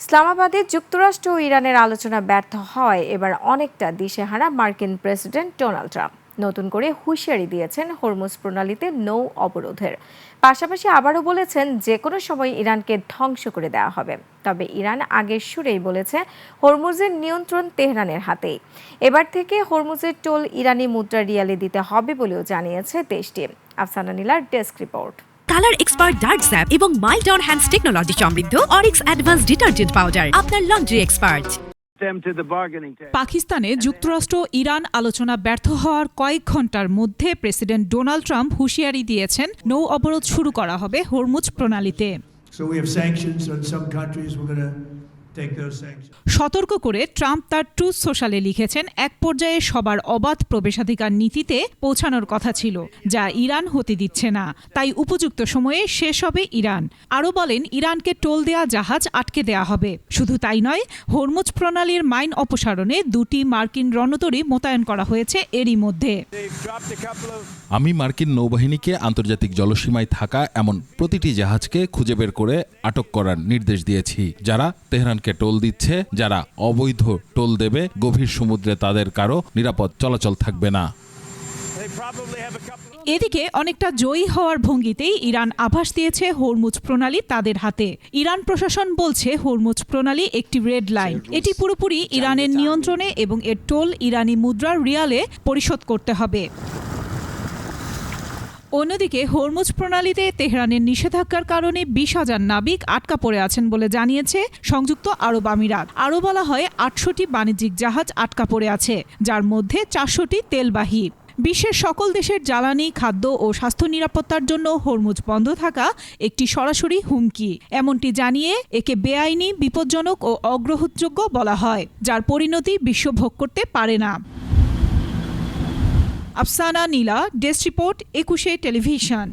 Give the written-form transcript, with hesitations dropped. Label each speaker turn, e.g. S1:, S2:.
S1: ইসলামাবাদে যুক্তরাষ্ট্র ও ইরানের আলোচনা ব্যর্থ হওয়ায় এবার অনেকটা দিশেহারা মার্কিন প্রেসিডেন্ট ডোনাল্ড ট্রাম্প নতুন করে হুঁশিয়ারি দিয়েছেন হরমুজ প্রণালীতে নৌ অবরোধের পাশাপাশি আবারও বলেছেন যে কোনো সময় ইরানকে ধ্বংস করে দেওয়া হবে। তবে ইরান আগের সুরেই বলেছে হরমুজের নিয়ন্ত্রণ তেহরানের হাতেই। এবার থেকে হরমুজের টোল ইরানি মুদ্রা রিয়ালে দিতে হবে বলেও জানিয়েছে দেশটি। আফসানা নীলার desk report.
S2: Colour expert dark sap এবং মাইল্ড অন হ্যান্ডস টেকনোলজি সমৃদ্ধ অরিক্স অ্যাডভান্স ডিটারজেন্ট পাউডার আপনার লন্ড্রি এক্সপার্ট।
S3: পাকিস্তানে যুক্তরাষ্ট্র ইরান আলোচনা ব্যর্থ হওয়ার কয়েক ঘন্টার মধ্যে প্রেসিডেন্ট ডোনাল্ড ট্রাম্প হুঁশিয়ারি দিয়েছেন নৌ অবরোধ শুরু করা হবে হরমুজ প্রণালীতে। সতর্ক করে ট্রাম্প তার ট্রুথ সোশ্যালে লিখেছেন, এক পর্যায়ে সবার অবাধ প্রবেশাধিকার নীতিতে পৌঁছানোর কথা ছিল, যা ইরান হতে দিচ্ছে না, তাই উপযুক্ত সময়ে শেষ হবে ইরান। আরও বলেন, ইরানকে টোল দেয়া জাহাজ আটকে দেয়া হবে। শুধু তাই নয়, হরমুজ প্রণালীর মাইন অপসারণে 2টি মার্কিন রণতরী মোতায়েন করা হয়েছে এরই মধ্যে।
S4: আমি মার্কিন নৌবাহিনীকে আন্তর্জাতিক জলসীমায় থাকা এমন প্রতিটি জাহাজকে খুঁজে বের করে আটক করার নির্দেশ দিয়েছি, যারা তেহরানকে টোল দিচ্ছে, যারা অবৈধ টোল দেবে। গভীর সমুদ্রে তাদের কারো নিরাপদ চলাচল থাকবে না।
S3: এদিকে অনেকটা জয়ী হওয়ার ভঙ্গিতেই ইরান আভাস দিয়েছে হরমুজ প্রণালী তাদের হাতে। ইরান প্রশাসন বলছে হরমুজ প্রণালী একটি রেড লাইন, এটি পুরোপুরি ইরানের নিয়ন্ত্রণে এবং এর টোল ইরানি মুদ্রার রিয়ালে পরিশোধ করতে হবে। অন্যদিকে হরমুজ প্রণালীতে তেহরানের নিষেধাজ্ঞার কারণে 20,000 নাবিক আটকা পড়ে আছেন বলে জানিয়েছে সংযুক্ত আরব আমিরাত। আরও বলা হয় 800টি বাণিজ্যিক জাহাজ আটকা পড়ে আছে, যার মধ্যে 400টি তেলবাহী। বিশ্বের সকল দেশের জ্বালানি, খাদ্য ও স্বাস্থ্য নিরাপত্তার জন্য হরমুজ বন্ধ থাকা একটি সরাসরি হুমকি, এমনটি জানিয়ে একে বেআইনি, বিপজ্জনক ও অগ্রহণযোগ্য বলা হয়, যার পরিণতি বিশ্ব ভোগ করতে পারে না। আফসানা নীলা, ডেস্ক রিপোর্ট, 21 টেলিভিশন।